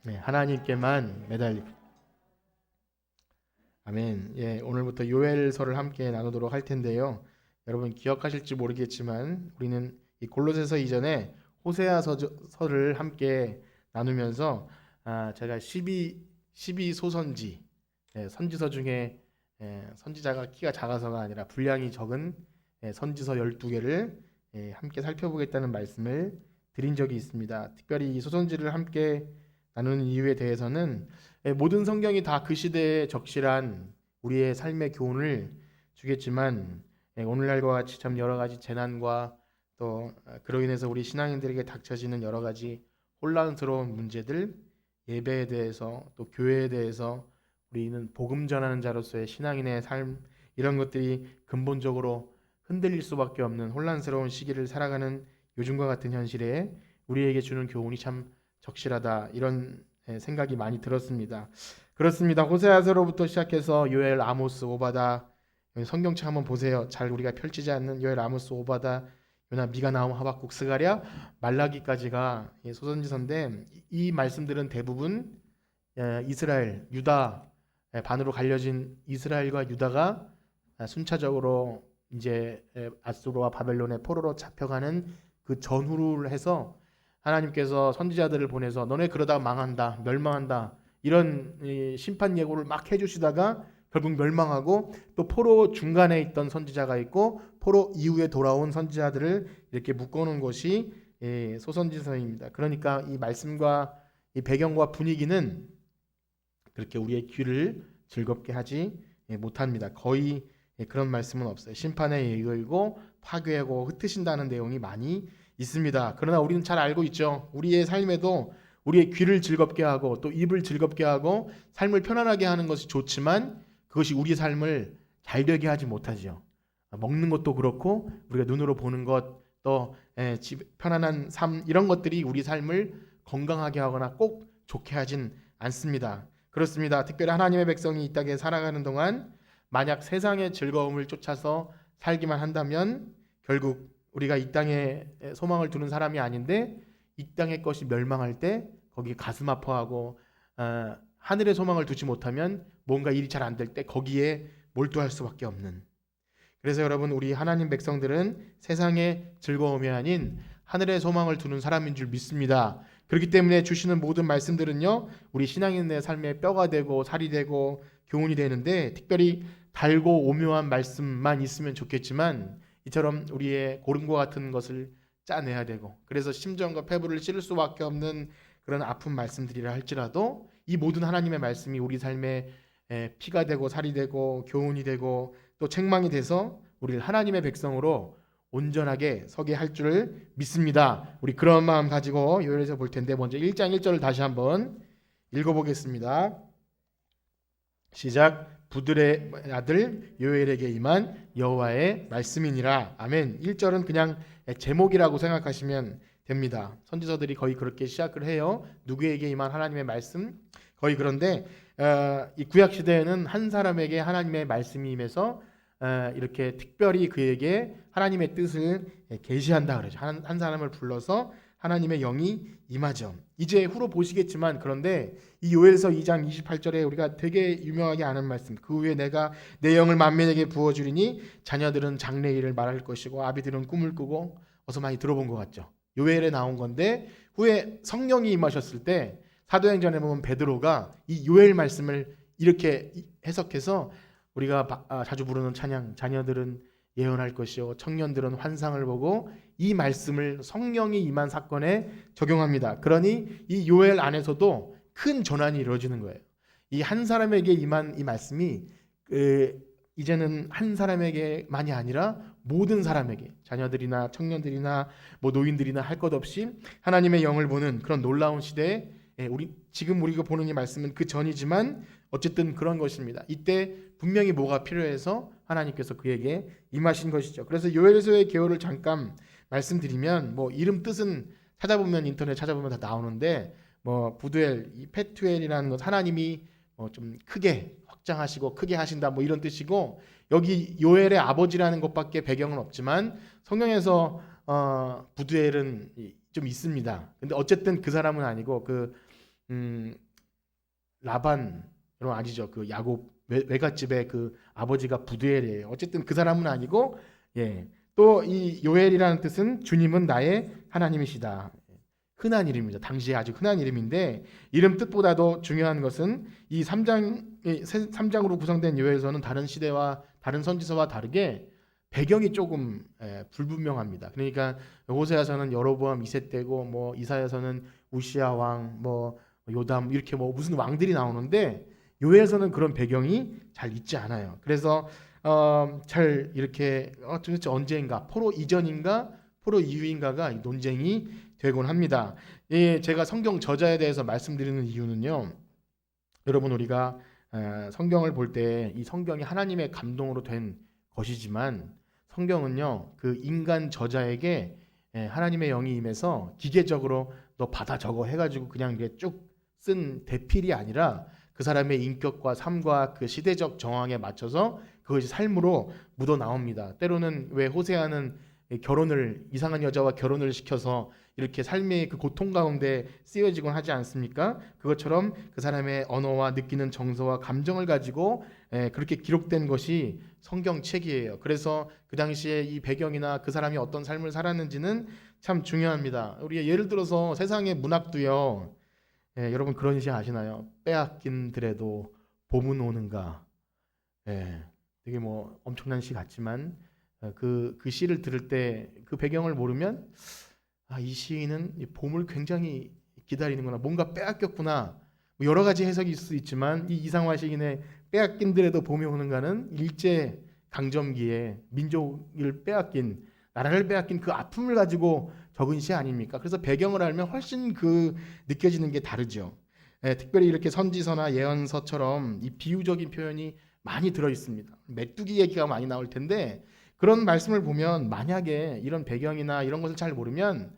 네, 하나님께만 매달리고. 아멘. 예, 오늘부터 요엘서를 함께 나누도록 할 텐데요. 여러분 기억하실지 모르겠지만 우리는 이 골로새서 이전에 호세아서를 함께 나누면서 제가 12 소선지, 선지서 중에 선지자가 키가 작아서가 아니라 분량이 적은 선지서 12개를 함께 살펴보겠다는 말씀을 드린 적이 있습니다. 특별히 이 소선지를 함께 나누는 이유에 대해서는 모든 성경이 다 그 시대에 적실한 우리의 삶의 교훈을 주겠지만 오늘날과 같이 참 여러 가지 재난과 또 그로 인해서 우리 신앙인들에게 닥쳐지는 여러 가지 혼란스러운 문제들, 예배에 대해서 또 교회에 대해서 우리는 복음 전하는 자로서의 신앙인의 삶, 이런 것들이 근본적으로 흔들릴 수밖에 없는 혼란스러운 시기를 살아가는 요즘과 같은 현실에 우리에게 주는 교훈이 참 적실하다, 이런 생각이 많이 들었습니다. 그렇습니다. 호세아서로부터 시작해서 요엘, 아모스, 오바다, 성경책 한번 보세요. 잘 우리가 펼치지 않는 요엘, 아모스, 오바다, 요나, 미가, 나움, 하박국, 스가랴, 말라기까지가 소선지서인데 이 말씀들은 대부분 이스라엘, 유다 반으로 갈려진 이스라엘과 유다가 순차적으로 이제 아수르와 바벨론의 포로로 잡혀가는 그 전후를 해서 하나님께서 선지자들을 보내서 너네 그러다 망한다, 멸망한다, 이런 심판 예고를 막 해주시다가 결국 멸망하고 또 포로 중간에 있던 선지자가 있고 포로 이후에 돌아온 선지자들을 이렇게 묶어놓은 것이 소선지서입니다. 그러니까 이 말씀과 이 배경과 분위기는 그렇게 우리의 귀를 즐겁게 하지 못합니다. 거의 그런 말씀은 없어요. 심판에 이르고 파괴하고 흩으신다는 내용이 많이 있습니다. 그러나 우리는 잘 알고 있죠. 우리의 삶에도 우리의 귀를 즐겁게 하고 또 입을 즐겁게 하고 삶을 편안하게 하는 것이 좋지만 그것이 우리 삶을 잘 되게 하지 못하죠. 먹는 것도 그렇고 우리가 눈으로 보는 것, 또 편안한 삶, 이런 것들이 우리 삶을 건강하게 하거나 꼭 좋게 하진 않습니다. 그렇습니다. 특별히 하나님의 백성이 이 땅에 살아가는 동안 만약 세상의 즐거움을 쫓아서 살기만 한다면 결국 우리가 이 땅에 소망을 두는 사람이 아닌데 이 땅의 것이 멸망할 때 거기 가슴 아파하고 하늘의 소망을 두지 못하면 뭔가 일이 잘 안 될 때 거기에 몰두할 수밖에 없는. 그래서 여러분, 우리 하나님 백성들은 세상의 즐거움이 아닌 하늘의 소망을 두는 사람인 줄 믿습니다. 그렇기 때문에 주시는 모든 말씀들은요, 우리 신앙인의 삶에 뼈가 되고 살이 되고 교훈이 되는데, 특별히 달고 오묘한 말씀만 있으면 좋겠지만 이처럼 우리의 고름과 같은 것을 짜내야 되고, 그래서 심정과 폐부를 찌를 수밖에 없는 그런 아픈 말씀들이라 할지라도 이 모든 하나님의 말씀이 우리 삶에 피가 되고 살이 되고 교훈이 되고 또 책망이 돼서 우리를 하나님의 백성으로 온전하게 서게 할 줄을 믿습니다. 우리 그런 마음 가지고 요엘에서 볼 텐데, 먼저 1장 1절을 다시 한번 읽어보겠습니다. 시작. 부들의 아들 요엘에게 임한 여호와의 말씀이니라. 아멘. 1절은 그냥 제목이라고 생각하시면 됩니다. 선지서들이 거의 그렇게 시작을 해요. 누구에게 임한 하나님의 말씀, 거의 그런데 이 구약 시대에는 한 사람에게 하나님의 말씀이 임해서 이렇게 특별히 그에게 하나님의 뜻을 계시한다 그러죠. 한 사람을 불러서 하나님의 영이 임하죠. 이제 후로 보시겠지만, 그런데 이 요엘서 2장 28절에 우리가 되게 유명하게 아는 말씀, 그 후에 내가 내 영을 만민에게 부어주리니 자녀들은 장래일을 말할 것이고 아비들은 꿈을 꾸고, 어서 많이 들어본 것 같죠. 요엘에 나온 건데 후에 성령이 임하셨을 때 사도행전에 보면 베드로가 이 요엘 말씀을 이렇게 해석해서 우리가 자주 부르는 찬양, 자녀들은 예언할 것이요 청년들은 환상을 보고, 이 말씀을 성령이 임한 사건에 적용합니다. 그러니 이 요엘 안에서도 큰 전환이 이루어지는 거예요. 이 한 사람에게 임한 이 말씀이 이제는 한 사람에게만이 아니라 모든 사람에게, 자녀들이나 청년들이나 뭐 노인들이나 할 것 없이 하나님의 영을 보는 그런 놀라운 시대에 지금 우리가 보는 이 말씀은 그 전이지만 어쨌든 그런 것입니다. 이때 분명히 뭐가 필요해서 하나님께서 그에게 임하신 것이죠. 그래서 요엘서의 개요를 잠깐 말씀드리면, 뭐 이름 뜻은 찾아보면, 인터넷 찾아보면 다 나오는데, 뭐 부두엘, 이 페투엘이라는 것, 하나님이 좀 크게 확장하시고 크게 하신다, 뭐 이런 뜻이고, 여기 요엘의 아버지라는 것밖에 배경은 없지만 성경에서 부두엘은 좀 있습니다. 근데 어쨌든 그 사람은 아니고 그 음, 라반 여러분 아시죠? 그 야곱 외갓집의 그 아버지가 부두엘이에요. 어쨌든 그 사람은 아니고 예. 또 이 요엘이라는 뜻은 주님은 나의 하나님이시다. 흔한 이름입니다. 당시에 아주 흔한 이름인데 이름 뜻보다도 중요한 것은 이 3장으로 구성된 요엘서는 다른 시대와 다른 선지서와 다르게 배경이 조금 불분명합니다. 그러니까 호세아서는 여로보암 2세 때고 뭐 이사야서는 우시아 왕, 뭐 요담 이렇게 뭐 무슨 왕들이 나오는데 요엘서는 그런 배경이 잘 있지 않아요. 그래서 잘 이렇게 도대체 언제인가 포로 이전인가 포로 이후인가가 논쟁이 되곤 합니다. 예, 제가 성경 저자에 대해서 말씀드리는 이유는요. 여러분 우리가 성경을 볼 때 이 성경이 하나님의 감동으로 된 것이지만 성경은요 그 인간 저자에게 하나님의 영이 임해서 기계적으로 너 받아 적어 해가지고 그냥 이게 쭉 쓴 대필이 아니라 그 사람의 인격과 삶과 그 시대적 정황에 맞춰서 그것이 삶으로 묻어 나옵니다. 때로는 왜 호세아는 결혼을 이상한 여자와 결혼을 시켜서 이렇게 삶의 그 고통 가운데 쓰여지곤 하지 않습니까? 그것처럼 그 사람의 언어와 느끼는 정서와 감정을 가지고 그렇게 기록된 것이 성경책이에요. 그래서 그 당시에 이 배경이나 그 사람이 어떤 삶을 살았는지는 참 중요합니다. 우리 예를 들어서 세상의 문학도요. 여러분 그런 시 아시나요? 빼앗긴들에도 봄은 오는가. 되게 뭐 엄청난 시 같지만 그 시를 들을 때 그 배경을 모르면 이 시인은 이 봄을 굉장히 기다리는구나. 뭔가 빼앗겼구나. 뭐 여러 가지 해석이 있을 수 있지만 이 이상화 시인의 빼앗긴들에도 봄이 오는가는 일제 강점기에 민족을 빼앗긴 나라를 빼앗긴 그 아픔을 가지고 적은 시 아닙니까? 그래서 배경을 알면 훨씬 그 느껴지는 게 다르죠. 특별히 이렇게 선지서나 예언서처럼 이 비유적인 표현이 많이 들어 있습니다. 메뚜기 얘기가 많이 나올 텐데 그런 말씀을 보면 만약에 이런 배경이나 이런 것을 잘 모르면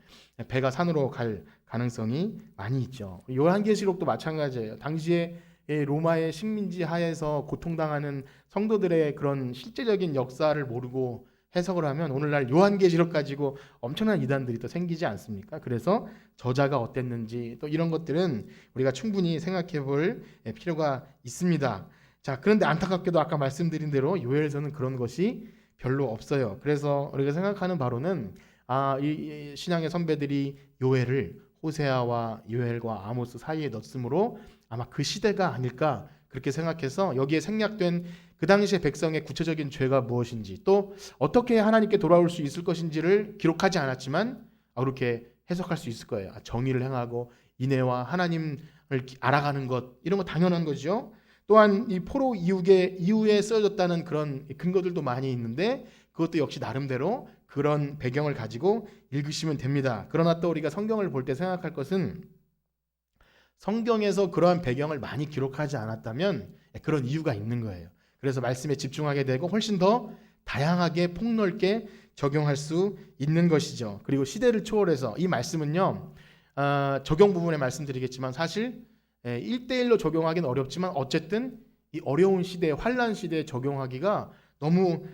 배가 산으로 갈 가능성이 많이 있죠. 요한계시록도 마찬가지예요. 당시에 로마의 식민지 하에서 고통당하는 성도들의 그런 실제적인 역사를 모르고 해석을 하면 오늘날 요한계시록 가지고 엄청난 이단들이 또 생기지 않습니까? 그래서 저자가 어땠는지 또 이런 것들은 우리가 충분히 생각해 볼 필요가 있습니다. 자, 그런데 안타깝게도 아까 말씀드린 대로 요엘서는 그런 것이 별로 없어요. 그래서 우리가 생각하는 바로는 이 신앙의 선배들이 요엘을 호세아와 요엘과 아모스 사이에 넣었으므로 아마 그 시대가 아닐까 그렇게 생각해서 여기에 생략된 그 당시의 백성의 구체적인 죄가 무엇인지 또 어떻게 하나님께 돌아올 수 있을 것인지를 기록하지 않았지만 그렇게 해석할 수 있을 거예요. 정의를 행하고 인애와 하나님을 알아가는 것 이런 거 당연한 거죠. 또한 이 포로 이후에 쓰여졌다는 그런 근거들도 많이 있는데 그것도 역시 나름대로 그런 배경을 가지고 읽으시면 됩니다. 그러나 또 우리가 성경을 볼 때 생각할 것은 성경에서 그러한 배경을 많이 기록하지 않았다면 그런 이유가 있는 거예요. 그래서 말씀에 집중하게 되고 훨씬 더 다양하게 폭넓게 적용할 수 있는 것이죠. 그리고 시대를 초월해서 이 말씀은요. 적용 부분에 말씀드리겠지만 사실 1대1로 적용하기는 어렵지만 어쨌든 이 어려운 시대에 환난 시대에 적용하기가 너무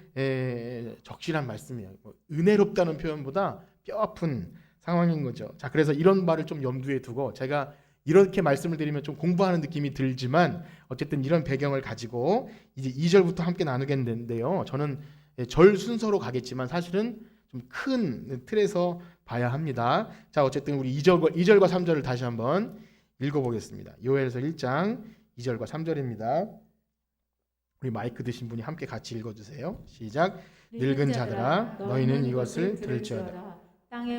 적실한 말씀이에요. 은혜롭다는 표현보다 뼈아픈 상황인 거죠. 자, 그래서 이런 바를 좀 염두에 두고 제가 이렇게 말씀을 드리면 좀 공부하는 느낌이 들지만 어쨌든 이런 배경을 가지고 이제 2절부터 함께 나누겠는데요. 저는 절 순서로 가겠지만 사실은 좀 큰 틀에서 봐야 합니다. 자, 어쨌든 우리 2절과 3절을 다시 한번 읽어보겠습니다. 요엘서 1장 2절과 3절입니다. 우리 마이크 드신 분이 함께 같이 읽어주세요. 시작. 늙은 자들아 너희는 이것을 들을지어다.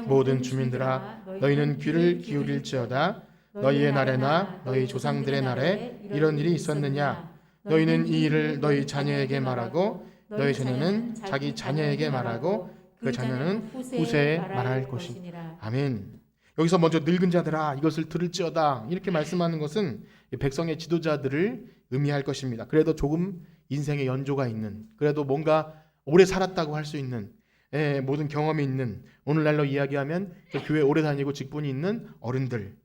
모든 주민들아 너희는 귀를 기울일지어다. 너희의 날에나 너희 조상들의 날에 이런 일이 있었느냐? 너희는 이 일을 너희 자녀에게 말하고 너희 자녀는 자기 자녀에게 말하고 그 자녀는 후세에 말할 것이니라. 아멘. 여기서 먼저 늙은 자들아 이것을 들을지어다 이렇게 말씀하는 것은 백성의 지도자들을 의미할 것입니다. 그래도 조금 인생의 연조가 있는 그래도 뭔가 오래 살았다고 할 수 있는 모든 경험이 있는 오늘날로 이야기하면 교회 오래 다니고 직분이 있는 어른들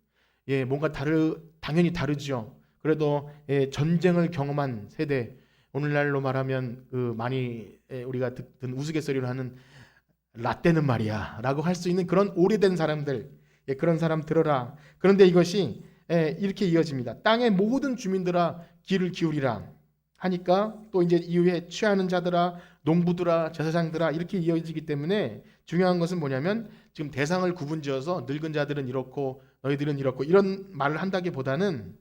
뭔가 당연히 다르죠. 그래도 전쟁을 경험한 세대 오늘날로 말하면 그 많이 우리가 듣는 우스갯소리로 하는 라떼는 말이야 라고 할 수 있는 그런 오래된 사람들 그런 사람 들어라. 그런데 이것이 이렇게 이어집니다. 땅의 모든 주민들아 귀를 기울이라 하니까 또 이제 이후에 취하는 자들아 농부들아 제사장들아 이렇게 이어지기 때문에 중요한 것은 뭐냐면 지금 대상을 구분지어서 늙은 자들은 이렇고 너희들은 이렇고 이런 말을 한다기보다는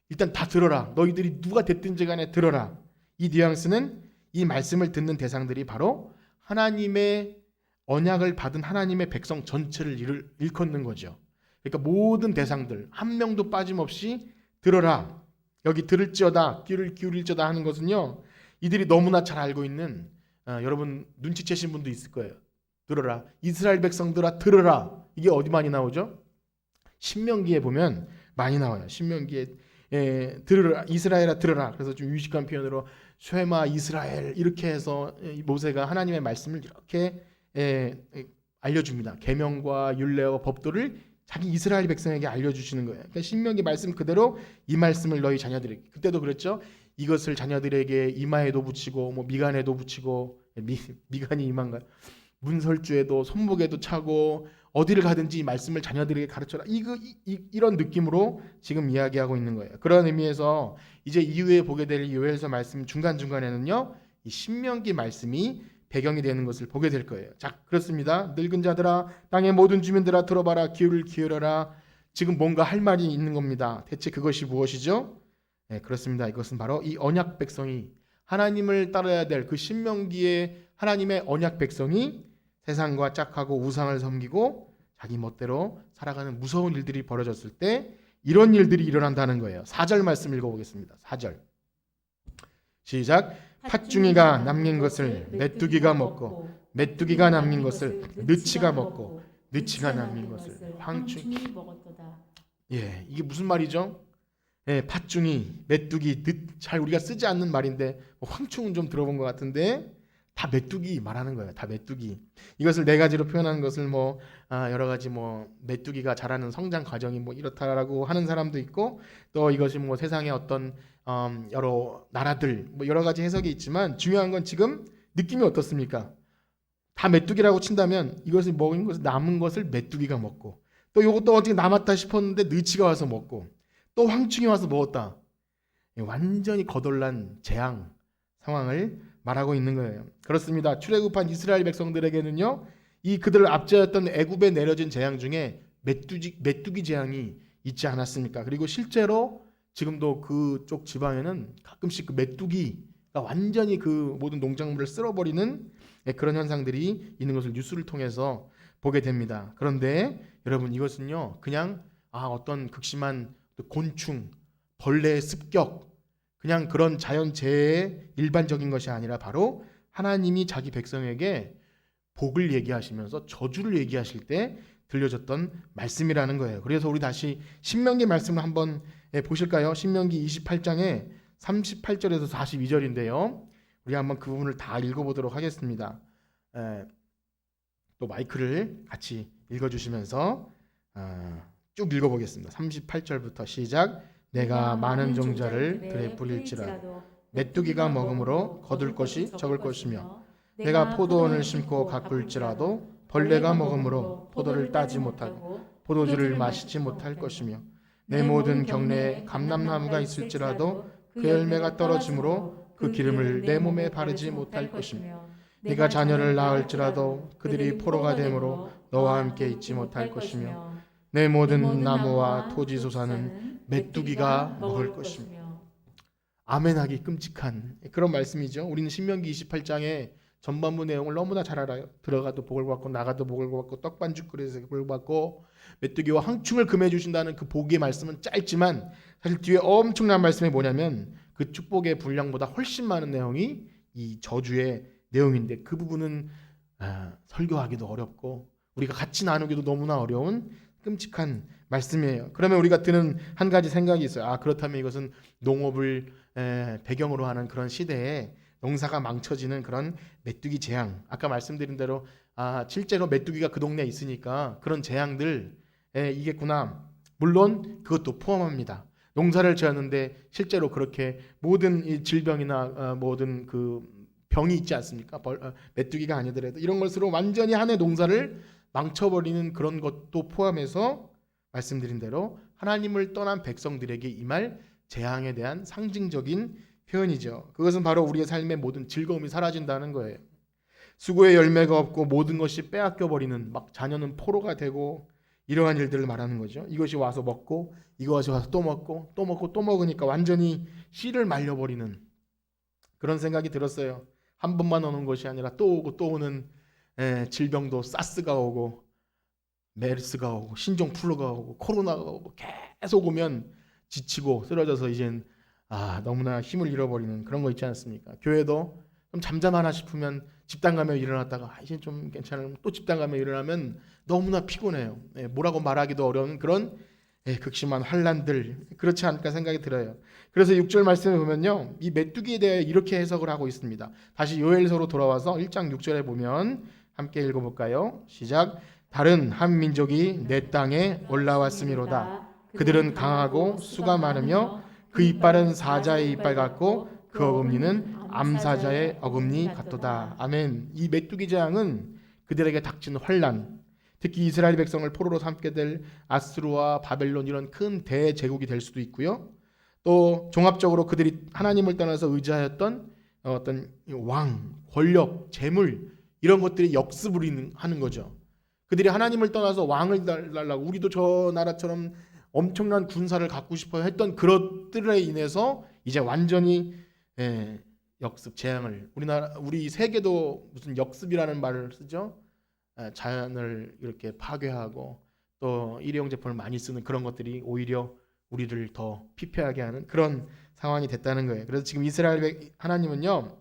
일단 다 들어라. 너희들이 누가 됐든지 간에 들어라. 이 뉘앙스는 이 말씀을 듣는 대상들이 바로 하나님의 언약을 받은 하나님의 백성 전체를 일컫는 거죠. 그러니까 모든 대상들 한 명도 빠짐없이 들어라. 여기 들을지어다 귀를 기울일지어다 하는 것은요. 이들이 너무나 잘 알고 있는 여러분 눈치채신 분도 있을 거예요. 들어라. 이스라엘 백성들아 들어라. 이게 어디 많이 나오죠? 신명기에 보면 많이 나와요. 신명기에 들으라 이스라엘아 들으라. 그래서 좀 유식한 표현으로 쉐마 이스라엘 이렇게 해서 모세가 하나님의 말씀을 이렇게 알려줍니다. 계명과 율례와 법도를 자기 이스라엘 백성에게 알려주시는 거예요. 그러니까 신명기 말씀 그대로 이 말씀을 너희 자녀들에게 그때도 그랬죠. 이것을 자녀들에게 이마에도 붙이고 뭐 미간에도 붙이고 미간이 이마인가요? 문설주에도 손목에도 차고 어디를 가든지 이 말씀을 자녀들에게 가르쳐라. 이런 느낌으로 지금 이야기하고 있는 거예요. 그런 의미에서 이제 이후에 보게 될 요엘서 말씀 중간중간에는요. 이 신명기 말씀이 배경이 되는 것을 보게 될 거예요. 자, 그렇습니다. 늙은 자들아 땅의 모든 주민들아 들어봐라. 귀를 기울여라. 지금 뭔가 할 말이 있는 겁니다. 대체 그것이 무엇이죠? 네, 그렇습니다. 이것은 바로 이 언약 백성이 하나님을 따라야 될 그 신명기의 하나님의 언약 백성이 세상과 짝하고 우상을 섬기고 자기 멋대로 살아가는 무서운 일들이 벌어졌을 때 이런 일들이 일어난다는 거예요. 4절 말씀 읽어보겠습니다. 4절 시작. 팥중이가 남긴 것을 메뚜기가 먹고 메뚜기가 남긴 것을 느치가 먹고 느치가 남긴 것을 황충이 먹었도다. 예, 이게 무슨 말이죠? 예, 팥중이, 메뚜기, 잘 우리가 쓰지 않는 말인데 황충은 좀 들어본 것 같은데 다 메뚜기 말하는 거예요. 다 메뚜기. 이것을 네 가지로 표현하는 것을 여러 가지 메뚜기가 자라는 성장 과정이 이렇다라고 하는 사람도 있고 또 이것이 세상의 어떤 여러 나라들 여러 가지 해석이 있지만 중요한 건 지금 느낌이 어떻습니까? 다 메뚜기라고 친다면 이것을 먹은 것을 남은 것을 메뚜기가 먹고 또 이것도 어떻게 남았다 싶었는데 느치가 와서 먹고 또 황충이 와서 먹었다. 완전히 거덜난 재앙 상황을 말하고 있는 거예요. 그렇습니다. 출애굽한 이스라엘 백성들에게는요, 이 그들을 압제했던 애굽에 내려진 재앙 중에 메뚜기 재앙이 있지 않았습니까? 그리고 실제로 지금도 그쪽 지방에는 가끔씩 그 메뚜기가 완전히 그 모든 농작물을 쓸어버리는 그런 현상들이 있는 것을 뉴스를 통해서 보게 됩니다. 그런데 여러분 이것은요, 그냥 어떤 극심한 곤충, 벌레의 습격 그냥 그런 자연재해의 일반적인 것이 아니라 바로 하나님이 자기 백성에게 복을 얘기하시면서 저주를 얘기하실 때 들려줬던 말씀이라는 거예요. 그래서 우리 다시 신명기 말씀을 한번 보실까요? 신명기 28장에 38절에서 42절인데요. 우리 한번 그 부분을 다 읽어보도록 하겠습니다. 또 마이크를 같이 읽어주시면서 쭉 읽어보겠습니다. 38절부터 시작. 내가 많은 종자를 들에 뿌릴지라도 메뚜기가 먹음으로 거둘 것이 적을 것이며 내가 포도원을 심고 가꿀지라도 벌레가 먹음으로 포도를 따지 못하고 포도주를 마시지 못할 것이며 내 모든 경내에 감람나무가 있을지라도 그 열매가 떨어지므로 그 기름을 내 몸에 바르지 못할 것이며 네가 자녀를 낳을지라도 그들이 포로가 되므로 너와 함께 있지 못할 것이며 내 모든 나무와 토지 소사는 메뚜기가 먹을 것이며. 아멘하기 끔찍한 그런 말씀이죠. 우리는 신명기 28장에 전반부 내용을 너무나 잘 알아요. 들어가도 복을 받고 나가도 복을 받고 떡반죽 그릇에서 복을 받고 메뚜기와 황충을 금해 주신다는 그 복의 말씀은 짧지만 사실 뒤에 엄청난 말씀이 뭐냐면 그 축복의 분량보다 훨씬 많은 내용이 이 저주의 내용인데 그 부분은 설교하기도 어렵고 우리가 같이 나누기도 너무나 어려운 끔찍한 말씀이에요. 그러면 우리가 드는 한 가지 생각이 있어요. 그렇다면 이것은 농업을 배경으로 하는 그런 시대에 농사가 망쳐지는 그런 메뚜기 재앙. 아까 말씀드린 대로 실제로 메뚜기가 그 동네에 있으니까 그런 재앙들 이겠구나. 물론 그것도 포함합니다. 농사를 지었는데 실제로 그렇게 모든 이 질병이나 모든 그 병이 있지 않습니까? 메뚜기가 아니더라도 이런 것으로 완전히 한 해 농사를 망쳐버리는 그런 것도 포함해서 말씀드린 대로 하나님을 떠난 백성들에게 임할 재앙에 대한 상징적인 표현이죠. 그것은 바로 우리의 삶의 모든 즐거움이 사라진다는 거예요. 수고의 열매가 없고 모든 것이 빼앗겨 버리는, 막 자녀는 포로가 되고 이러한 일들을 말하는 거죠. 이것이 와서 먹고 이것이 와서 또 먹고 또 먹고 또 먹으니까 완전히 씨를 말려버리는 그런 생각이 들었어요. 한 번만 오는 것이 아니라 또 오고 또 오는, 질병도 사스가 오고 메르스가 오고 신종플루가 오고 코로나가 오고 계속 오면 지치고 쓰러져서 이젠 너무나 힘을 잃어버리는 그런 거 있지 않습니까? 교회도 좀 잠잠하나 싶으면 집단 감염 일어났다가 이제 좀 괜찮으면 또 집단 감염 일어나면 너무나 피곤해요. 뭐라고 말하기도 어려운 그런 극심한 환란들, 그렇지 않을까 생각이 들어요. 그래서 6절 말씀을 보면요, 이 메뚜기에 대해 이렇게 해석을 하고 있습니다. 다시 요엘서로 돌아와서 1장 6절에 보면 함께 읽어볼까요? 시작. 다른 한 민족이 내 땅에 올라왔음이로다. 그들은 강하고 수가 많으며 그 이빨은 사자의 이빨 같고 그 어금니는 암사자의 어금니 같도다. 아멘. 이 메뚜기 재앙은 그들에게 닥친 환란, 특히 이스라엘 백성을 포로로 삼게 될 아수르와 바벨론 이런 큰 대제국이 될 수도 있고요. 또 종합적으로 그들이 하나님을 떠나서 의지하였던 어떤 왕, 권력, 재물 이런 것들이 역습을 하는 거죠. 그들이 하나님을 떠나서 왕을 달라고, 우리도 저 나라처럼 엄청난 군사를 갖고 싶어 했던 그것들에 인해서 이제 완전히 역습, 재앙을, 우리 세계도 무슨 역습이라는 말을 쓰죠. 자연을 이렇게 파괴하고 또 일회용 제품을 많이 쓰는 그런 것들이 오히려 우리를 더 피폐하게 하는 그런 상황이 됐다는 거예요. 그래서 지금 이스라엘 하나님은요,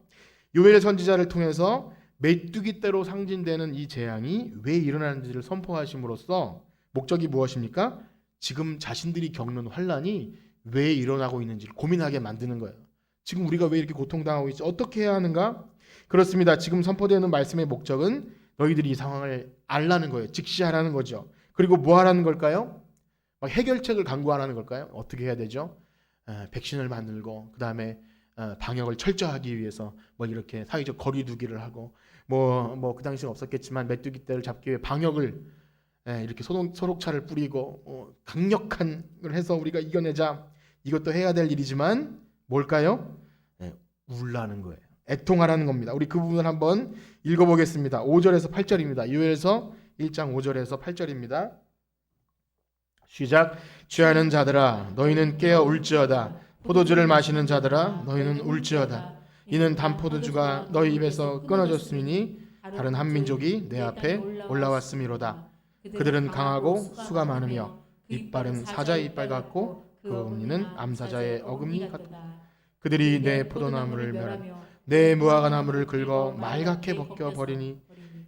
요엘 선지자를 통해서 메뚜기 떼로 상징되는 이 재앙이 왜 일어나는지를 선포하심으로써 목적이 무엇입니까? 지금 자신들이 겪는 환란이 왜 일어나고 있는지를 고민하게 만드는 거예요. 지금 우리가 왜 이렇게 고통당하고 있지? 어떻게 해야 하는가? 그렇습니다. 지금 선포되는 말씀의 목적은 너희들이 이 상황을 알라는 거예요. 직시하라는 거죠. 그리고 뭐 하라는 걸까요? 해결책을 강구하라는 걸까요? 어떻게 해야 되죠? 백신을 만들고, 그 다음에 방역을 철저하기 위해서 이렇게 사회적 거리 두기를 하고, 그 당시는 없었겠지만 메뚜기 떼를 잡기 위해 방역을 이렇게 소독차를 뿌리고 강력한 걸 해서 우리가 이겨내자. 이것도 해야 될 일이지만 뭘까요? 울라는 거예요. 애통하라는 겁니다. 우리 그 부분 한번 읽어보겠습니다. 5절에서 8절입니다. 요엘서 1장 5절에서 8절입니다. 시작. 취하는 자들아 너희는 깨어 울지어다. 포도주를 마시는 자들아 너희는 울지어다. 이는 단 포도주가 너희 입에서 끊어졌으니 다른 한 민족이 내 앞에 올라왔음이로다. 그들은 강하고 수가 많으며 이빨은 사자의 이빨 같고 그 어금니는 암사자의 어금니 같다. 그들이 내 포도나무를 멸하며 내 무화과나무를 긁어 말갛게 벗겨 버리니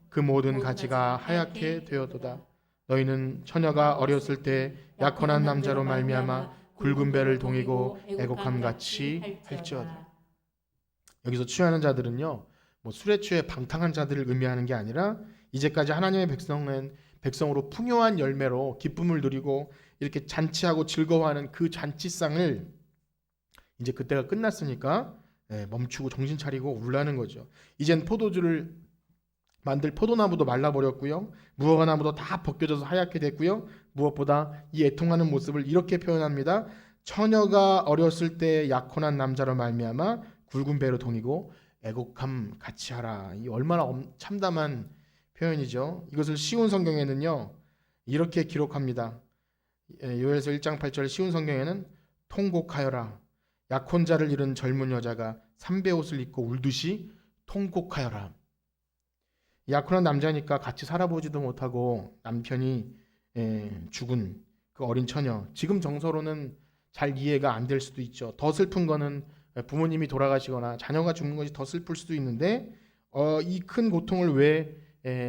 그 모든 가지가 하얗게 되어도다. 너희는 처녀가 어렸을 때 약혼한 남자로 말미암아 굵은 배를 동이고 애곡함같이 할지어다. 여기서 취하는 자들은요, 술에 취해 방탕한 자들을 의미하는 게 아니라 이제까지 하나님의 백성으로 풍요한 열매로 기쁨을 누리고 이렇게 잔치하고 즐거워하는 그 잔치상을 이제 그때가 끝났으니까 멈추고 정신 차리고 울라는 거죠. 이젠 포도주를 만들 포도나무도 말라버렸고요. 무화과나무도 다 벗겨져서 하얗게 됐고요. 무엇보다 이 애통하는 모습을 이렇게 표현합니다. 처녀가 어렸을 때 약혼한 남자로 말미암아 굵은 배로 동이고 애곡함 같이 하라. 이 얼마나 참담한 표현이죠. 이것을 쉬운 성경에는요 이렇게 기록합니다. 요엘서 1장 8절 쉬운 성경에는 통곡하여라. 약혼자를 잃은 젊은 여자가 삼배옷을 입고 울듯이 통곡하여라. 약혼한 남자니까 같이 살아보지도 못하고 남편이 죽은 그 어린 처녀, 지금 정서로는 잘 이해가 안 될 수도 있죠. 더 슬픈 거는 부모님이 돌아가시거나 자녀가 죽는 것이 더 슬플 수도 있는데 이 큰 고통을 왜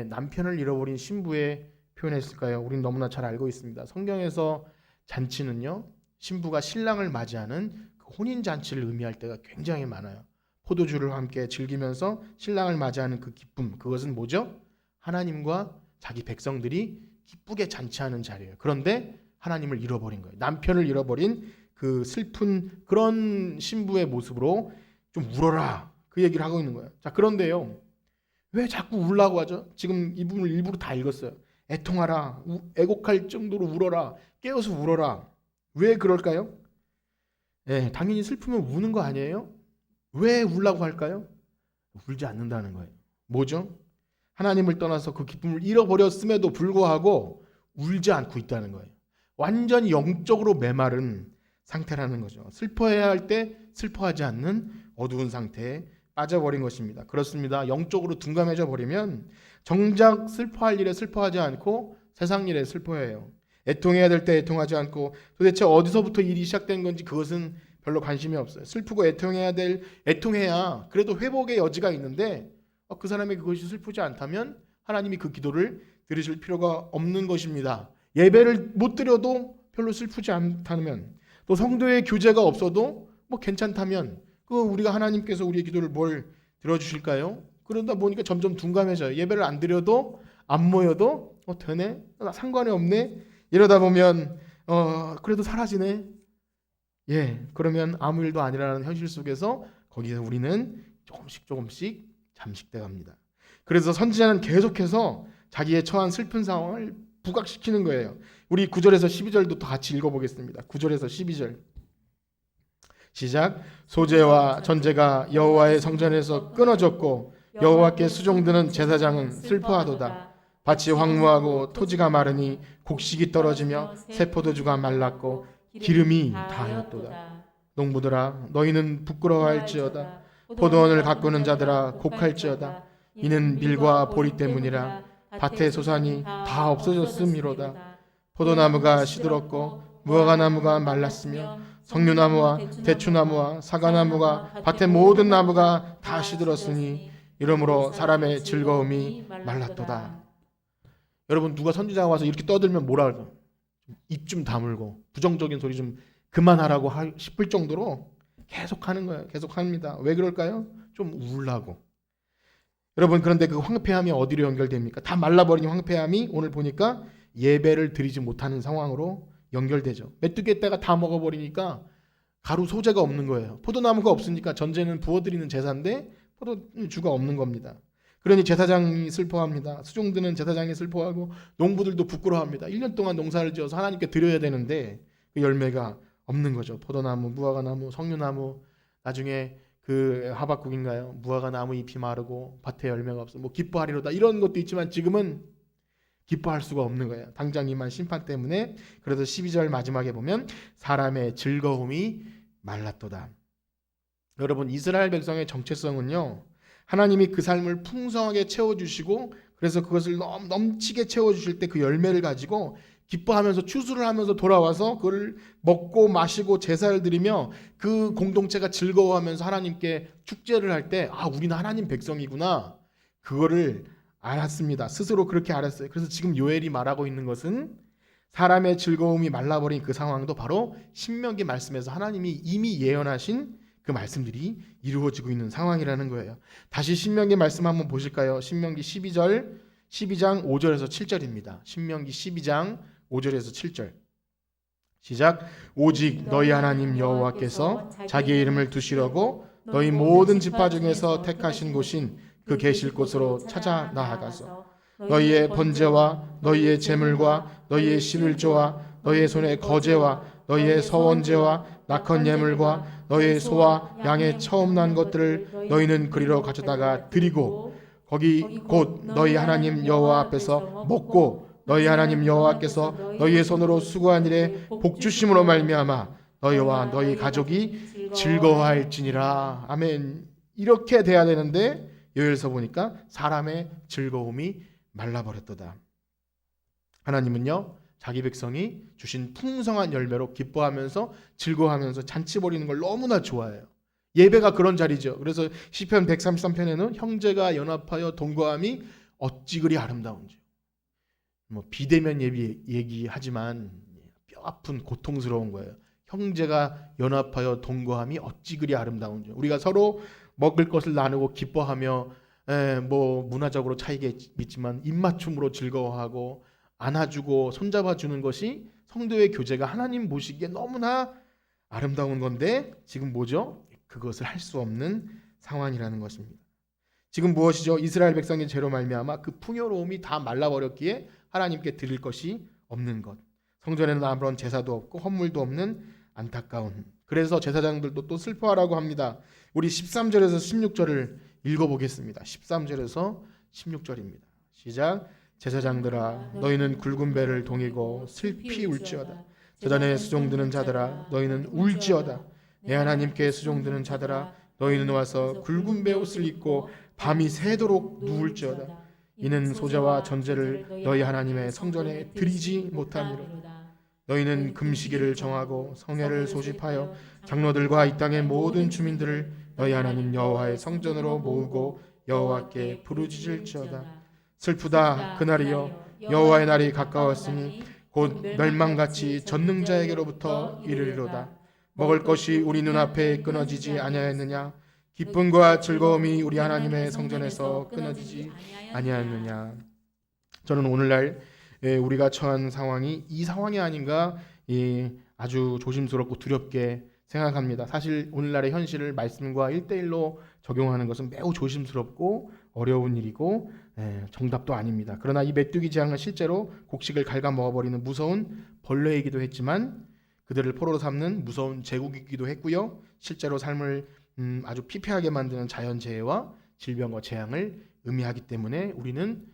남편을 잃어버린 신부에 표현했을까요? 우린 너무나 잘 알고 있습니다. 성경에서 잔치는요, 신부가 신랑을 맞이하는 그 혼인 잔치를 의미할 때가 굉장히 많아요. 포도주를 함께 즐기면서 신랑을 맞이하는 그 기쁨, 그것은 뭐죠? 하나님과 자기 백성들이 기쁘게 잔치하는 자리예요. 그런데 하나님을 잃어버린 거예요. 남편을 잃어버린 그 슬픈 그런 신부의 모습으로 좀 울어라, 그 얘기를 하고 있는 거예요. 자, 그런데요, 왜 자꾸 울라고 하죠? 지금 이 부분을 일부러 다 읽었어요. 애통하라, 애곡할 정도로 울어라, 깨어서 울어라. 왜 그럴까요? 예, 당연히 슬프면 우는 거 아니에요? 왜 울라고 할까요? 울지 않는다는 거예요. 뭐죠? 하나님을 떠나서 그 기쁨을 잃어버렸음에도 불구하고 울지 않고 있다는 거예요. 완전히 영적으로 메마른 상태라는 거죠. 슬퍼해야 할 때 슬퍼하지 않는 어두운 상태에 빠져버린 것입니다. 그렇습니다. 영적으로 둔감해져 버리면 정작 슬퍼할 일에 슬퍼하지 않고 세상 일에 슬퍼해요. 애통해야 될 때 애통하지 않고 도대체 어디서부터 일이 시작된 건지 그것은 별로 관심이 없어요. 슬프고 애통해야 그래도 회복의 여지가 있는데 그 사람이 그것이 슬프지 않다면 하나님이 그 기도를 들으실 필요가 없는 것입니다. 예배를 못 드려도 별로 슬프지 않다면, 또 성도의 교제가 없어도 뭐 괜찮다면 그 우리가 하나님께서 우리의 기도를 뭘 들어주실까요? 그러다 보니까 점점 둔감해져요. 예배를 안 드려도 안 모여도 되네? 상관이 없네? 이러다 보면 그래도 사라지네? 예, 그러면 아무 일도 아니라는 현실 속에서 거기서 우리는 조금씩 잠식돼 갑니다. 그래서 선지자는 계속해서 자기의 처한 슬픈 상황을 부각시키는 거예요. 우리 9절에서 12절도 또 같이 읽어보겠습니다. 9절에서 12절 시작. 소재와 전제가 여호와의 성전에서 끊어졌고 여호와께 수종드는 제사장은 슬퍼하도다. 밭이 황무하고 토지가 마르니 곡식이 떨어지며 새 포도주가 말랐고 기름이 다하였도다. 농부들아 너희는 부끄러워할지어다. 포도원을 가꾸는 자들아 곡할지어다. 이는 밀과 보리 때문이라. 밭의 소산이 다 없어졌음이로다. 포도나무가 시들었고 무화과나무가 말랐으며 석류나무와 대추나무와 사과나무가 밭의 모든 나무가 다 시들었으니 이러므로 사람의 즐거움이 말랐도다. 여러분 누가 선지자가 와서 이렇게 떠들면 뭐라 할까? 입 좀 다물고 부정적인 소리 좀 그만하라고 싶을 정도로 계속하는 거예요. 계속합니다. 왜 그럴까요? 좀 울라고. 여러분 그런데 그 황폐함이 어디로 연결됩니까? 다 말라버린 황폐함이 오늘 보니까 예배를 드리지 못하는 상황으로 연결되죠. 메뚜기 떼가 다 먹어버리니까 가루 소재가 없는 거예요. 포도나무가 없으니까 전제는 부어드리는 제사인데 포도주가 없는 겁니다. 그러니 제사장이 슬퍼합니다. 수종드는 제사장이 슬퍼하고 농부들도 부끄러워합니다. 1년 동안 농사를 지어서 하나님께 드려야 되는데 그 열매가 없는 거죠. 포도나무, 무화과나무, 석류나무, 나중에 그 하박국인가요? 무화과나무 잎이 마르고 밭에 열매가 없어. 뭐 기뻐하리로다 이런 것도 있지만 지금은 기뻐할 수가 없는 거예요. 당장 임한 심판 때문에. 그래서 12절 마지막에 보면 사람의 즐거움이 말랐도다. 여러분 이스라엘 백성의 정체성은요. 하나님이 그 삶을 풍성하게 채워주시고 그래서 그것을 넘치게 채워주실 때 그 열매를 가지고 기뻐하면서 추수를 하면서 돌아와서 그걸 먹고 마시고 제사를 드리며 그 공동체가 즐거워하면서 하나님께 축제를 할 때 우리는 하나님 백성이구나. 그거를 알았습니다. 스스로 그렇게 알았어요. 그래서 지금 요엘이 말하고 있는 것은 사람의 즐거움이 말라버린 그 상황도 바로 신명기 말씀에서 하나님이 이미 예언하신 그 말씀들이 이루어지고 있는 상황이라는 거예요. 다시 신명기 말씀 한번 보실까요? 신명기 12장 5절에서 7절입니다. 신명기 12장 5절에서 7절 시작. 오직 너희 하나님 여호와께서 자기의 이름을 두시려고 너희 모든 지파 중에서 택하신 곳인 그 계실 곳으로 찾아 나아가서 너희의 번제와 너희의 제물과 너희의 실을조와 너희의 손의 거제와 너희의 서원제와 낙헌 예물과 너희의 소와 양의 처음 난 것들을 너희는 그리로 가져다가 드리고 거기 곧 너희 하나님 여호와 앞에서 먹고 너희 하나님 여호와께서 너희의 손으로 수고한 일에 복 주심으로 말미암아 너희와 너희 가족이 즐거워할지니라. 아멘. 이렇게 돼야 되는데 요엘서 보니까 사람의 즐거움이 말라버렸도다. 하나님은요 자기 백성이 주신 풍성한 열매로 기뻐하면서 즐거워하면서 잔치 벌이는 걸 너무나 좋아해요. 예배가 그런 자리죠. 그래서 시편 133편에는 형제가 연합하여 동거함이 어찌 그리 아름다운지. 뭐 비대면 얘기하지만 뼈 아픈 고통스러운 거예요. 형제가 연합하여 동거함이 어찌 그리 아름다운지. 우리가 서로 먹을 것을 나누고 기뻐하며 뭐 문화적으로 차이가 있지만 입맞춤으로 즐거워하고 안아주고 손잡아주는 것이 성도의 교제가 하나님 보시기에 너무나 아름다운 건데 지금 뭐죠? 그것을 할 수 없는 상황이라는 것입니다. 지금 무엇이죠? 이스라엘 백성의 죄로 말미암아 그 풍요로움이 다 말라버렸기에 하나님께 드릴 것이 없는 것. 성전에는 아무런 제사도 없고 헌물도 없는 안타까운. 그래서 제사장들도 또 슬퍼하라고 합니다. 우리 13절에서 16절을 읽어보겠습니다. 13절에서 16절입니다. 시작. 제사장들아 너희는 굵은 배를 동이고 슬피 울지어다. 제단에 수종드는 자들아 너희는 울지어다. 내 하나님께 수종드는 자들아 너희는 와서 굵은 배 옷을 입고 밤이 새도록 누울지어다. 이는 소제와 전제를 너희 하나님의 성전에 드리지 못함이로다. 너희는 금시기를 정하고 성회를 소집하여 장로들과 이 땅의 모든 주민들을 너희 하나님 여호와의 성전으로 모으고 여호와께 부르짖을지어다. 슬프다 그날이여 여호와의 날이 가까웠으니 곧 멸망같이 전능자에게로부터 이르리로다. 먹을 것이 우리 눈앞에 끊어지지 아니하였느냐? 기쁨과 즐거움이 우리 하나님의 성전에서 끊어지지 아니하였느냐? 저는 오늘날 우리가 처한 상황이 이 상황이 아닌가 아주 조심스럽고 두렵게 생각합니다. 사실 오늘날의 현실을 말씀과 1대1로 적용하는 것은 매우 조심스럽고 어려운 일이고 정답도 아닙니다. 그러나 이 메뚜기 재앙은 실제로 곡식을 갉아먹어버리는 무서운 벌레이기도 했지만 그들을 포로로 삼는 무서운 제국이기도 했고요. 실제로 삶을 아주 피폐하게 만드는 자연재해와 질병과 재앙을 의미하기 때문에 우리는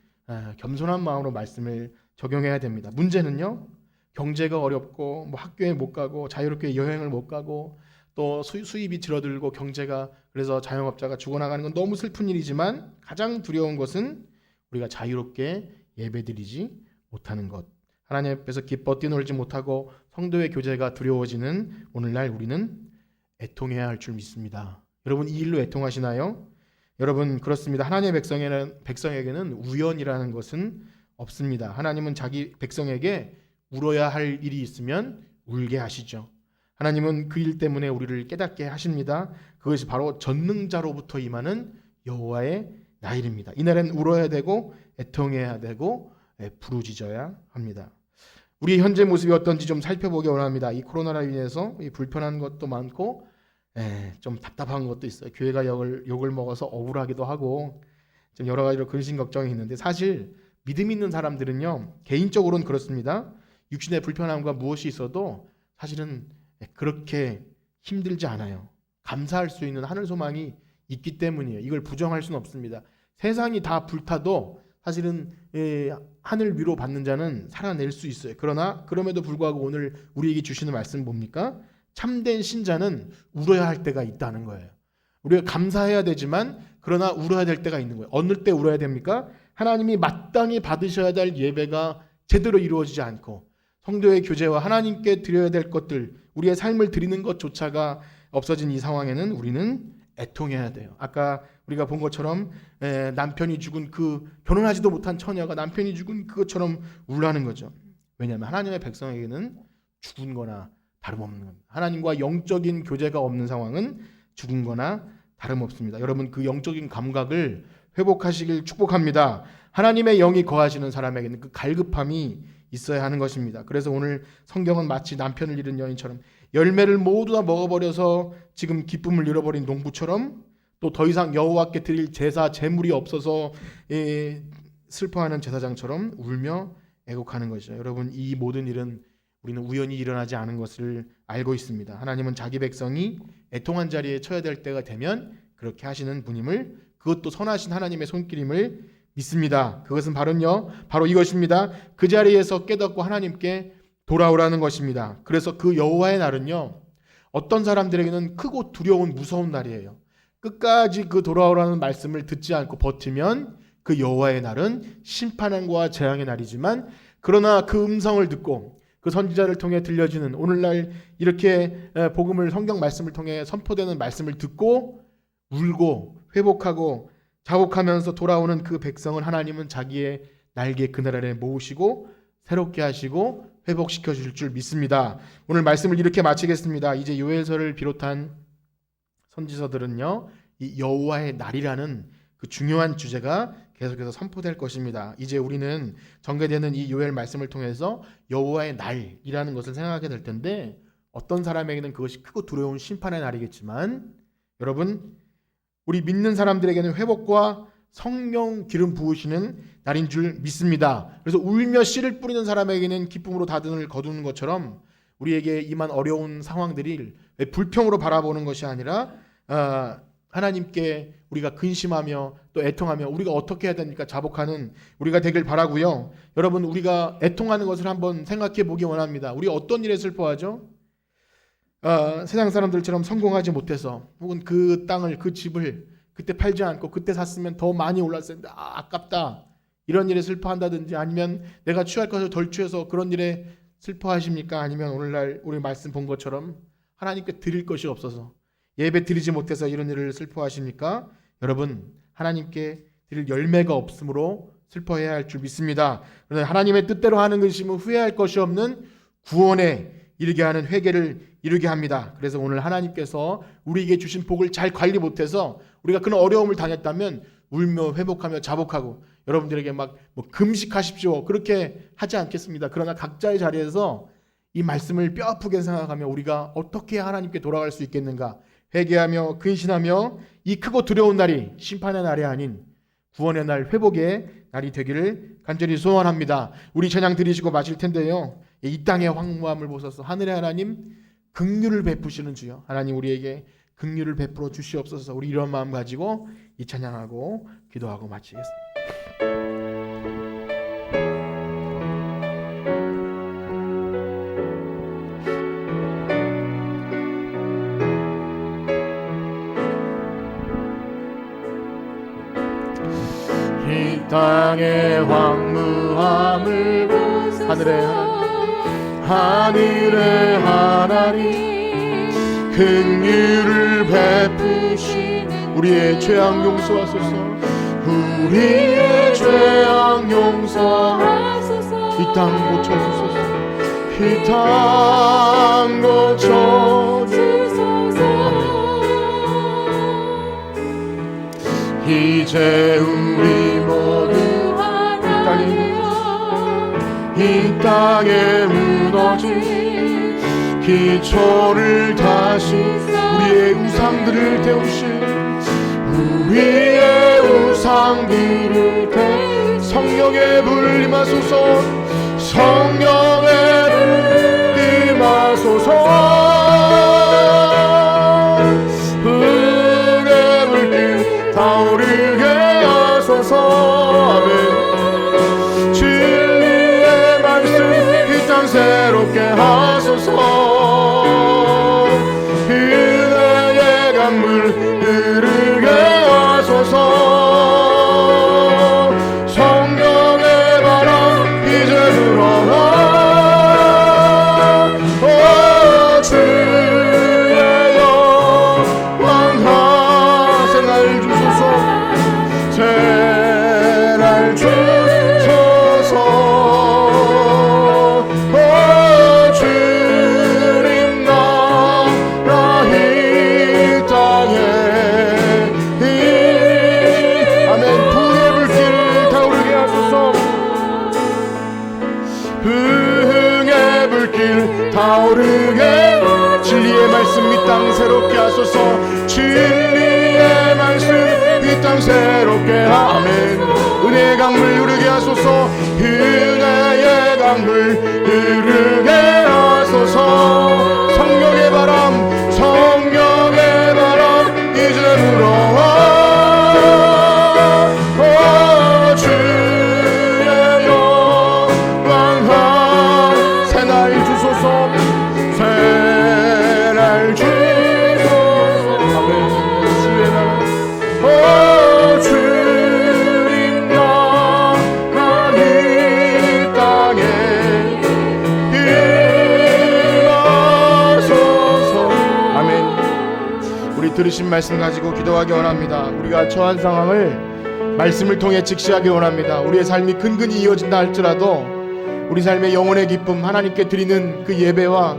겸손한 마음으로 말씀을 적용해야 됩니다. 문제는요, 경제가 어렵고 뭐 학교에 못 가고 자유롭게 여행을 못 가고 또 수입이 줄어들고 경제가 그래서 자영업자가 죽어나가는 건 너무 슬픈 일이지만 가장 두려운 것은 우리가 자유롭게 예배드리지 못하는 것, 하나님 앞에서 기뻐 뛰놀지 못하고 성도의 교제가 두려워지는 오늘날 우리는 애통해야 할 줄 믿습니다. 여러분 이 일로 애통하시나요? 여러분 그렇습니다. 하나님의 백성에게는 우연이라는 것은 없습니다. 하나님은 자기 백성에게 울어야 할 일이 있으면 울게 하시죠. 하나님은 그 일 때문에 우리를 깨닫게 하십니다. 그것이 바로 전능자로부터 임하는 여호와의 날입니다. 이날은 울어야 되고 애통해야 되고 부르짖어야 합니다. 우리 현재 모습이 어떤지 좀 살펴보기 원합니다. 이 코로나로 인해서 불편한 것도 많고 좀 답답한 것도 있어요. 교회가 욕을 먹어서 억울하기도 하고 좀 여러 가지로 근심 걱정이 있는데 사실 믿음 있는 사람들은요 개인적으로는 그렇습니다. 육신의 불편함과 무엇이 있어도 사실은 그렇게 힘들지 않아요. 감사할 수 있는 하늘 소망이 있기 때문이에요. 이걸 부정할 수는 없습니다. 세상이 다 불타도 사실은 하늘 위로 받는 자는 살아낼 수 있어요. 그러나 그럼에도 불구하고 오늘 우리에게 주시는 말씀은 뭡니까? 참된 신자는 울어야 할 때가 있다는 거예요. 우리가 감사해야 되지만 그러나 울어야 될 때가 있는 거예요. 어느 때 울어야 됩니까? 하나님이 마땅히 받으셔야 될 예배가 제대로 이루어지지 않고 성도의 교제와 하나님께 드려야 될 것들, 우리의 삶을 드리는 것조차가 없어진 이 상황에는 우리는 애통해야 돼요. 아까 우리가 본 것처럼 남편이 죽은 그 결혼하지도 못한 처녀가 남편이 죽은 그것처럼 울라는 거죠. 왜냐하면 하나님의 백성에게는 죽은 거나 다름없는 겁니다. 하나님과 영적인 교제가 없는 상황은 죽은 거나 다름없습니다. 여러분 그 영적인 감각을 회복하시길 축복합니다. 하나님의 영이 거하시는 사람에게는 그 갈급함이 있어야 하는 것입니다. 그래서 오늘 성경은 마치 남편을 잃은 여인처럼 열매를 모두 다 먹어버려서 지금 기쁨을 잃어버린 농부처럼 또 더 이상 여호와께 드릴 제사 제물이 없어서 슬퍼하는 제사장처럼 울며 애곡하는 것이죠. 여러분 이 모든 일은 우리는 우연히 일어나지 않은 것을 알고 있습니다. 하나님은 자기 백성이 애통한 자리에 처해야 될 때가 되면 그렇게 하시는 분임을, 그것도 선하신 하나님의 손길임을 믿습니다. 그것은 바로 이것입니다. 그 자리에서 깨닫고 하나님께 돌아오라는 것입니다. 그래서 그 여호와의 날은요, 어떤 사람들에게는 크고 두려운 무서운 날이에요. 끝까지 그 돌아오라는 말씀을 듣지 않고 버티면 그 여호와의 날은 심판과 재앙의 날이지만, 그러나 그 음성을 듣고 그 선지자를 통해 들려지는 오늘날 이렇게 복음을 성경 말씀을 통해 선포되는 말씀을 듣고 울고 회복하고 자복하면서 돌아오는 그 백성을 하나님은 자기의 날개 그늘 아래 모으시고 새롭게 하시고 회복시켜 주실 줄 믿습니다. 오늘 말씀을 이렇게 마치겠습니다. 이제 요엘서를 비롯한 선지서들은요, 이 여호와의 날이라는 그 중요한 주제가 계속해서 선포될 것입니다. 이제 우리는 전개되는 이 요엘 말씀을 통해서 여호와의 날이라는 것을 생각하게 될 텐데, 어떤 사람에게는 그것이 크고 두려운 심판의 날이겠지만, 여러분 우리 믿는 사람들에게는 회복과 성령 기름 부으시는 날인 줄 믿습니다. 그래서 울며 씨를 뿌리는 사람에게는 기쁨으로 다든을 거두는 것처럼 우리에게 임한 어려운 상황들이 불평으로 바라보는 것이 아니라 하나님께 우리가 근심하며 또 애통하며 우리가 어떻게 해야 됩니까? 자복하는 우리가 되길 바라고요. 여러분, 우리가 애통하는 것을 한번 생각해 보기 원합니다. 우리 어떤 일에 슬퍼하죠? 세상 사람들처럼 성공하지 못해서, 혹은 그 땅을, 그 집을 그때 팔지 않고 그때 샀으면 더 많이 올랐을 텐데 아깝다, 이런 일에 슬퍼한다든지, 아니면 내가 취할 것을 덜 취해서 그런 일에 슬퍼하십니까? 아니면 오늘날 우리 말씀 본 것처럼 하나님께 드릴 것이 없어서 예배 드리지 못해서 이런 일을 슬퍼하십니까? 여러분, 하나님께 드릴 열매가 없으므로 슬퍼해야 할 줄 믿습니다. 그런데 하나님의 뜻대로 하는 것이면 후회할 것이 없는 구원에 이르게 하는 회개를 이루게 합니다. 그래서 오늘 하나님께서 우리에게 주신 복을 잘 관리 못해서 우리가 그런 어려움을 당했다면 울며 회복하며 자복하고, 여러분들에게 막 금식하십시오 그렇게 하지 않겠습니다. 그러나 각자의 자리에서 이 말씀을 뼈아프게 생각하며 우리가 어떻게 하나님께 돌아갈 수 있겠는가, 회개하며 근신하며 이 크고 두려운 날이 심판의 날이 아닌 구원의 날, 회복의 날이 되기를 간절히 소원합니다. 우리 찬양 드리시고 마실 텐데요, 이 땅의 황무함을 보소서. 하늘의 하나님 긍휼을 베푸시는 주여, 하나님 우리에게 긍휼을 베풀어 주시옵소서. 우리 이런 마음 가지고 이 찬양하고 기도하고 마치겠습니다. 이 땅의 황무함을 보소서. 하늘의 하나님 긍휼을 베푸시는 우리의 죄악 용서하소서. 우리의 죄악 용서하소서. 이 땅 고쳐주소서. 이 땅 고쳐주소서. 이제 우리 모두 이 땅에 무너진 기초를 다시 우리의 우상들을 태우신 우리의 우상들을 태우신 성령의 불 임하소서. 성령의 불 임하소서. 불의 불길 타오르게 하소서. 아멘. 새롭게 하소서. 은혜의 강물 흐르게 하소서. 성령의 바람 이제 불어라. 오 주의 영광 새날 주소서. 새날 주소서. 타오르게 진리의 말씀 이 땅 새롭게 하소서. 진리의 말씀 이 땅 새롭게 아멘. 은혜의 강물 흐르게 하소서. 은혜의 강물 흐르게 하소서. 성령의 바람 성령의 바람 이제 불어와. 주의 영광 새날 주소서. 새날 주소서. 아멘. 주의 나라 오 주님 영광 이 땅에 임하소서. 아멘. 우리 들으신 말씀 가지고 기도하기 원합니다. 우리가 처한 상황을 말씀을 통해 직시하기 원합니다. 우리의 삶이 근근히 이어진다 할지라도 우리 삶의 영혼의 기쁨, 하나님께 드리는 그 예배와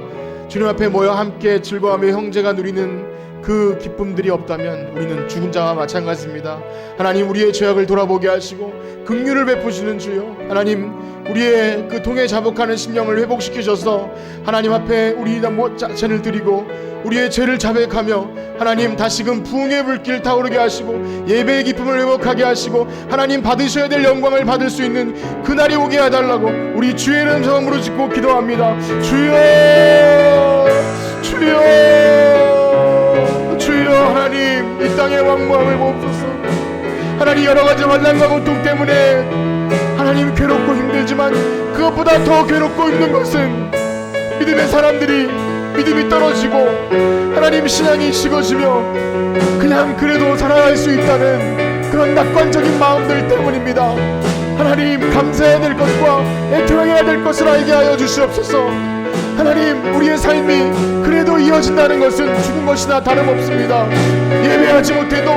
주님 앞에 모여 함께 즐거워하며 형제가 누리는 그 기쁨들이 없다면 우리는 죽은 자와 마찬가지입니다. 하나님, 우리의 죄악을 돌아보게 하시고 긍휼을 베푸시는 주여, 하나님 우리의 그 통해 자복하는 심령을 회복시키셔서 하나님 앞에 우리 자신을 드리고 우리의 죄를 자백하며 하나님 다시금 부흥의 불길 타오르게 하시고 예배의 기쁨을 회복하게 하시고 하나님 받으셔야 될 영광을 받을 수 있는 그날이 오게 해달라고 우리 주의 이름 성으로 짓고 기도합니다. 주여, 주여, 주여. 하나님, 이 땅의 왕무함을 봅소서. 하나님, 여러가지 환난과 고통 때문에 하나님 괴롭고 힘들지만 그것보다 더 괴롭고 힘든 것은 믿음의 사람들이 믿음이 떨어지고 하나님 신앙이 식어지며 그냥 그래도 살아갈 수 있다는 그런 낙관적인 마음들 때문입니다. 하나님, 감사해야 될 것과 애통해야 될 것을 알게 하여 주시옵소서. 하나님, 우리의 삶이 그래도 이어진다는 것은 죽은 것이나 다름없습니다. 예배하지 못해도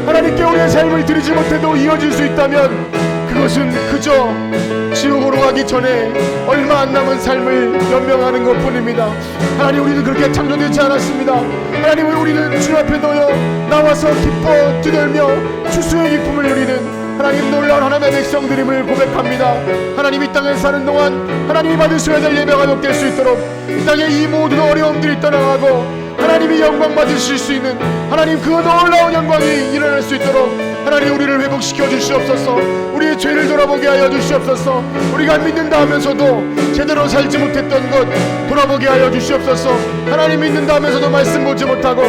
하나님께 우리의 삶을 드리지 못해도 이어질 수 있다면 그것은 그저 지옥으로 가기 전에 얼마 안 남은 삶을 연명하는 것뿐입니다. 하나님, 우리는 그렇게 창조되지 않았습니다. 하나님, 우리는 주 앞에 놓여 나와서 기뻐 뛰놀며 추수의 기쁨을 누리는 하나님 놀라운 하나님의 백성들임을 고백합니다. 하나님, 이 땅에 사는 동안 하나님이 받으셔야 될 예배가 회복될 수 있도록 이 땅에 이 모든 어려움들이 떠나가고 하나님이 영광 받으실 수 있는 하나님 그 놀라운 영광이 일어날 수 있도록 하나님 우리를 회복시켜 주시옵소서. 우리의 죄를 돌아보게 하여 주시옵소서. 우리가 믿는다 하면서도 제대로 살지 못했던 것 돌아보게 하여 주시옵소서. 하나님 믿는다 하면서도 말씀 보지 못하고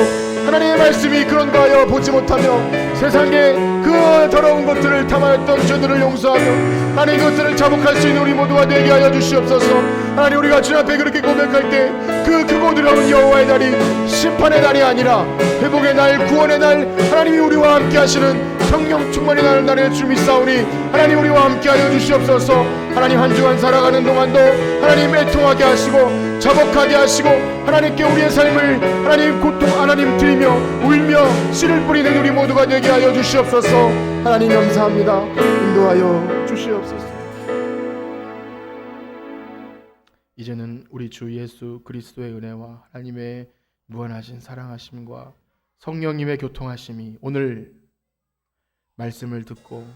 하나님의 말씀이 그런가 하여 보지 못하며 세상에 그 더러운 것들을 탐하였던 죄들을 용서하며 하나님 그것들을 자복할 수 있는 우리 모두가 되게 하여 주시옵소서. 하나님, 우리가 주님 앞에 그렇게 고백할 때 그 크고 두려운 여호와의 날이 심판의 날이 아니라 회복의 날, 구원의 날, 하나님이 우리와 함께 하시는 성령 충만이 나는 날에 주 믿사오니 하나님 우리와 함께 하여 주시옵소서. 하나님, 한 주간 살아가는 동안도 하나님 애통하게 하시고 자복하게 하시고 하나님께 우리의 삶을 하나님 고통 하나님 드리며 울며 씨를 뿌리는 우리 모두가 되게 하여 주시옵소서. 하나님 감사합니다. 인도하여 주시옵소서. 이제는 우리 주 예수 그리스도의 은혜와 하나님의 무한하신 사랑하심과 성령님의 교통하심이 오늘 말씀을 듣고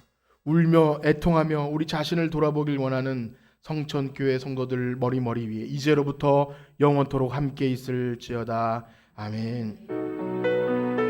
울며 애통하며 우리 자신을 돌아보길 원하는 성천교회 성도들 머리 위에 이제로부터 영원토록 함께 있을지어다. 아멘.